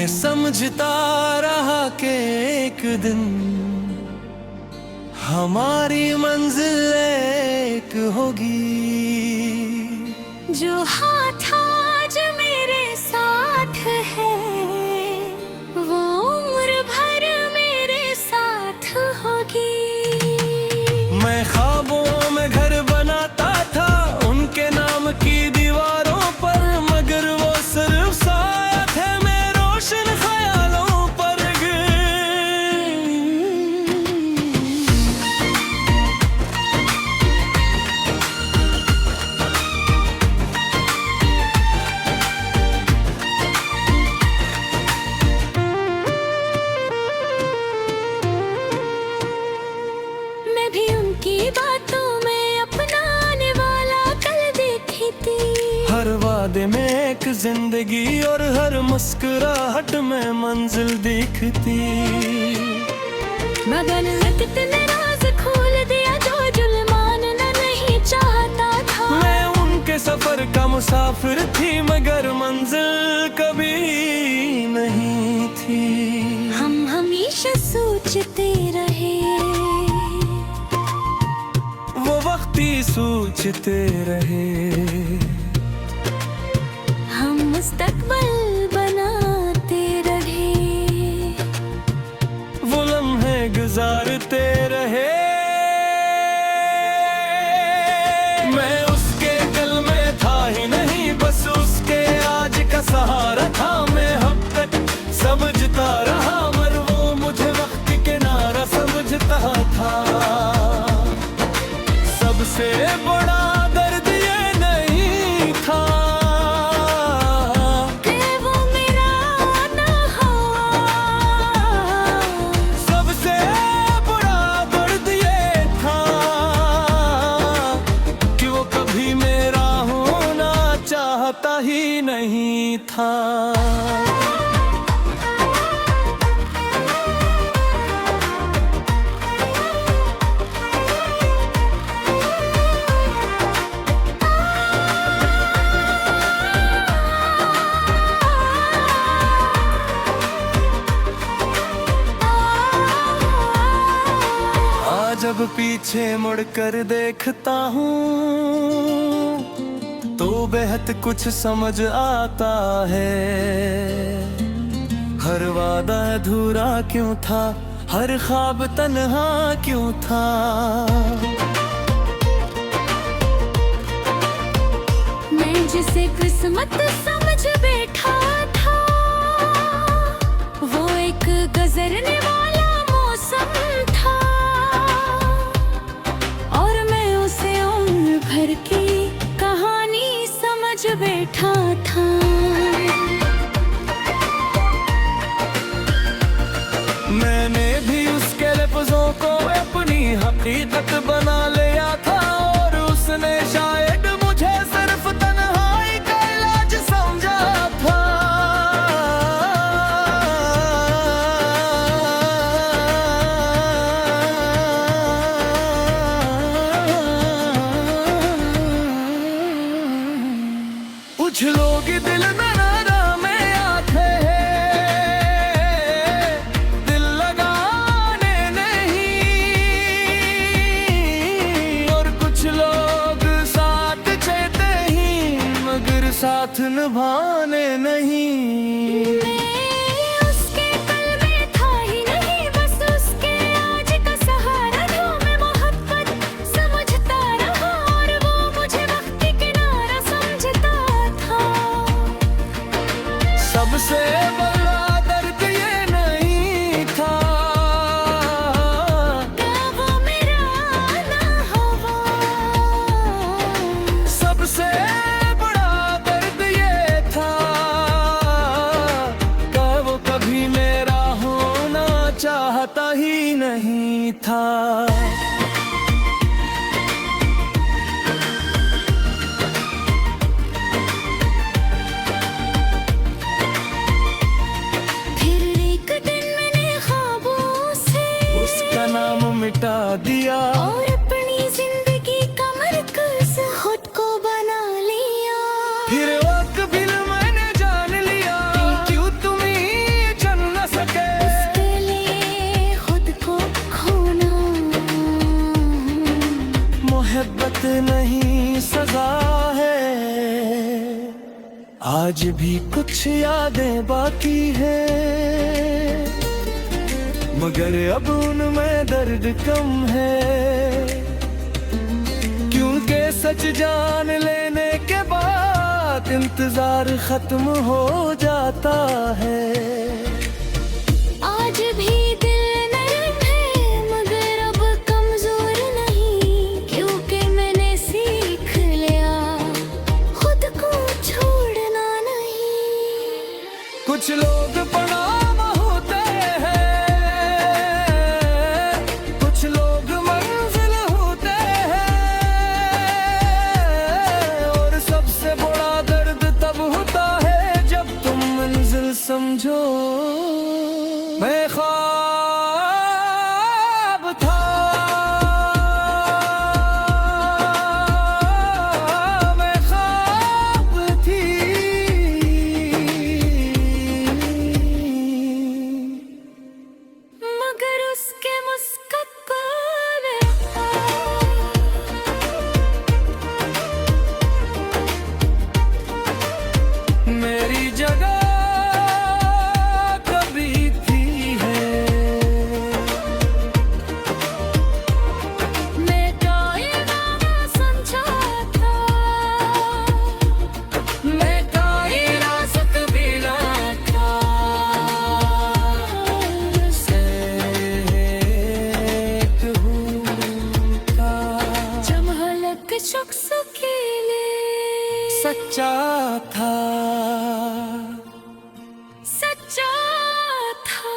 मैं समझता रहा कि एक दिन हमारी मंजिल एक होगी। जो हाथ आज मेरे साथ है वो उम्र भर मेरे साथ होगी। मैं ख्वाबों में घर बनाता था उनके नाम की दीवारों पर, मगर वो सिर्फ साया थे मैं रोशन ख्यालों पर। मैं भी उनकी बातों में अपना आने वाला कल देखी थी। हर वादे में एक जिंदगी और हर मुस्कुराहट में मंजिल दिखती। मगर इतने राज खोल दिया जो जुल्मान नहीं चाहता था। मैं उनके सफर का मुसाफिर थी मगर मंजिल कभी नहीं थी। हम हमेशा सोचते रहे वो वक्त ही सोचते रहे, हम मुस्तकबिल बनाते रहे। वो लम्हे गुजारते रहे। मैं उसके दिल में था ही नहीं बस उसके आज का सहारा था। मैं अब तक समझता रहा मगर वो मुझे वक्त किनारा समझता था। सबसे बड़ा दर्द ये नहीं था कि वो मेरा ना हो। सबसे बड़ा दर्द ये था कि वो कभी मेरा होना चाहता ही नहीं था। जब पीछे मुड़कर देखता हूँ तो बेहद कुछ समझ आता है। हर वादा अधूरा क्यों था, हर ख्वाब तन्हा क्यों था। मैं जिसे किस्मत समझ बैठा था वो एक गुजरने वाला मौसम था। भर की कहानी समझ बैठा था। मैंने भी उसके लफ्जों को अपनी हकीकत बना लिया था और उसने शायद मुझे सिर्फ तन्हाई का इलाज समझा था। कुछ लोग दिल नरारा में आते हैं दिल लगाने नहीं, और कुछ लोग साथ चलते ही मगर साथ निभाने नहीं। सबसे बड़ा दर्द ये नहीं था कि वो मेरा ना हो। सबसे बड़ा दर्द ये था कि वो कभी मेरा होना चाहता ही नहीं था। मिटा दिया और अपनी जिंदगी का मरकज खुद को बना लिया। फिर वक्त भी मैंने जान लिया क्यों तुम ही आज भी कुछ यादें बाकी है, मगर अब उनमें दर्द कम है, क्योंकि सच जान लेने के बाद इंतजार खत्म हो जाता है। आज भी दिल नरम है मगर अब कमजोर नहीं, क्योंकि मैंने सीख लिया खुद को छोड़ना नहीं। कुछ लोग प्रणाम होते हैं, कुछ लोग मंजिल होते हैं, और सबसे बड़ा दर्द तब होता है जब तुम मंजिल समझो। मैं ख्वाब था, मैं ख्वाब थी, मगर उसके मुस्कान मेरी जगह कभी थी है। मैं कायनात समझा था, मैं कायनात भी ना था, से एक हूँ था। चमहलक शख्स के लिए सच्चा था, सच्चा था।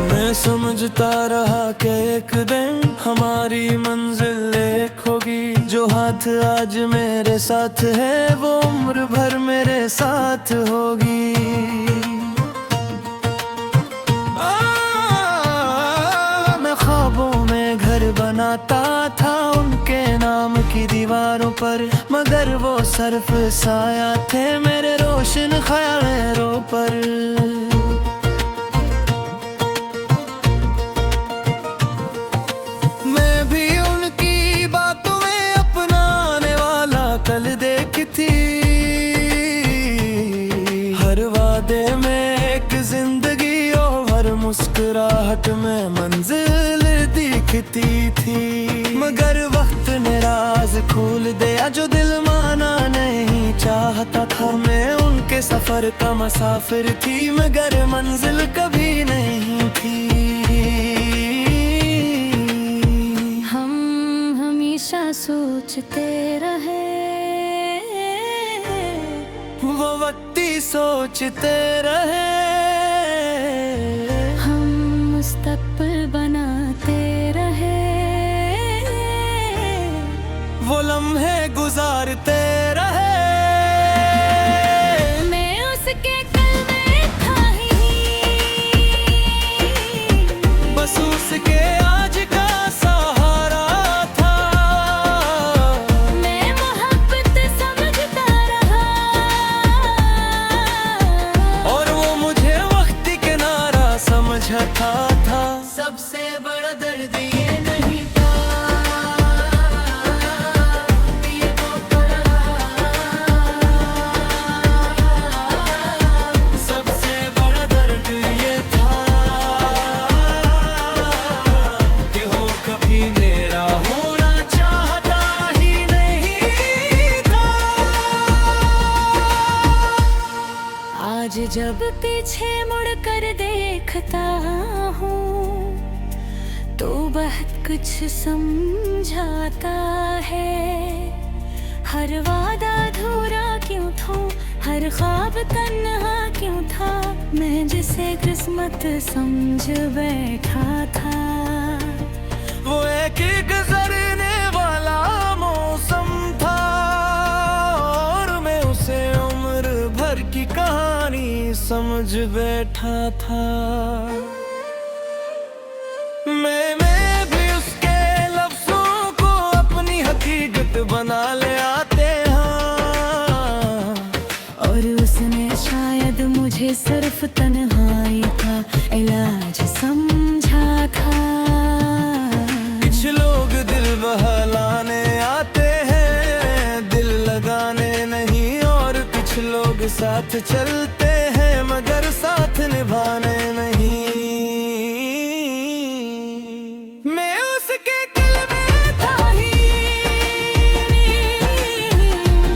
मैं समझता रहा कि एक दिन हमारी मंजिल एक होगी, जो हाथ आज मेरे साथ है वो उम्र भर मेरे साथ होगी। मैं ख्वाबों में घर बनाता था उनके नाम की दीवारों पर, मगर वो सिर्फ साया थे मेरे रोशन ख्यालों पर। हर वादे में एक जिंदगी और हर मुस्कुराहट में मंजिल दिखती थी, मगर वक्त ने राज खोल दिया जो दिल माना नहीं चाहता था। मैं उनके सफर का मुसाफिर थी मगर मंजिल कभी नहीं थी। हम हमेशा सोचते रहे, वो वक्ती सोचते रहे, हम मुस्तकबिल बनाते रहे, वो लम्हे गुजारते रहे। मैं उसके कल्बे था ही, बस उसके आज का सहारा था। मैं मोहब्बत समझता रहा, और वो मुझे वक्त किनारा समझता था। सबसे बड़ा दर्द ये नहीं था, ये तो पड़ा। सबसे बड़ा दर्द ये था कि हो कभी मेरा होना चाहता ही नहीं था। आज जब पीछे मुड़ कर देखता हूँ तो बहुत कुछ समझाता है। हर वादा अधूरा क्यों था, हर ख्वाब तन्हा क्यों था, मैं जिसे किस्मत समझ बैठा था। वो एक एक जर भर की कहानी समझ बैठा था। मैं भी उसके लफ्जों को अपनी हकीकत बना ले आते हाँ। और उसने शायद मुझे सिर्फ तन्हाई का इलाज समझा था। कुछ लोग दिल बहलाने आते हैं, दिल लगाने नहीं, और कुछ लोग साथ चलते हैं मगर साथ निभाने नहीं। मैं उसके दिल में था ही,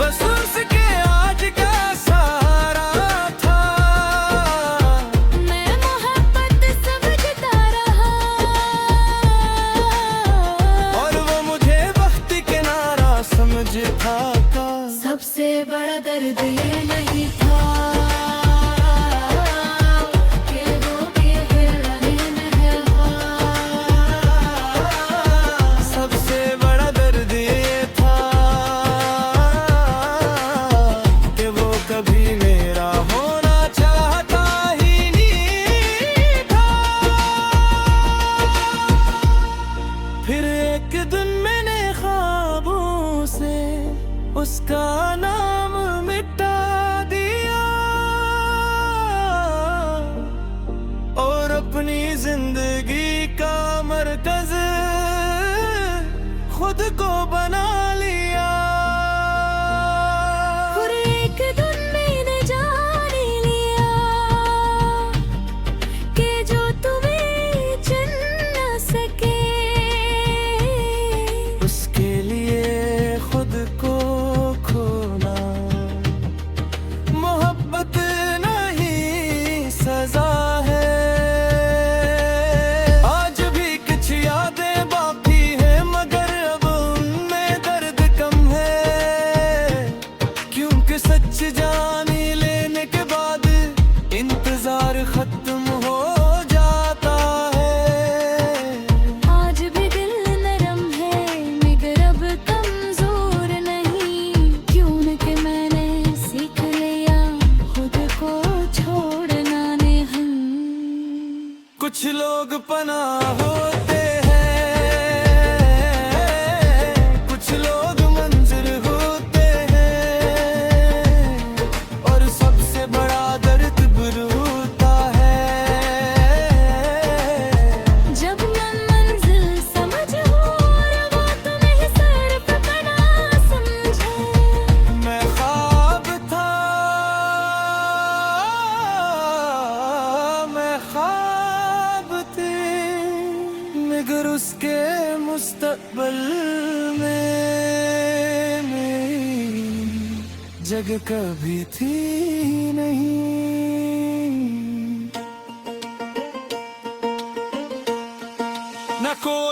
बस उसके आज का सहारा था। मैं मोहब्बत समझता रहा, और वो मुझे वक्त किनारा समझता था। सबसे बड़ा दर्द ये नहीं था कि वो कह रहे हैं सबसे बड़ा दर्द ये था कि वो कभी मेरा होना चाहता ही नहीं था। फिर एक दिन मैंने ख्वाबों से उसका नाम मिटा दिया, और अपनी जिंदगी का मरकज खुद को बना लिया। और एक दिन मैंने जान लिया कि जो तुम्हें चुन न सके उसके लिए खुद को खोना मोहब्बत नहीं सजा है। आज भी कुछ यादें बाकी हैं मगर अब उनमें दर्द कम है, क्योंकि सच जान लेने के बाद इंतजार खत्म हो जाता है। आज भी दिल नरम है मगर अब कमजोर नहीं, क्योंकि मैंने सीख लिया खुद को छोड़ना नहीं। कुछ लोग पनाह होते हैं, कुछ लोग मंजिल होते हैं, और सबसे बड़ा दर्द ब्रू होता है जब मैं मंजिल समझ और वो तुम्हें सिर्फ बना समझे। मैं ख्वाब था, मैं ख्वाब थे मगर उसके मुस्तकबल में मेरी जगह कभी थी नहीं। न कोई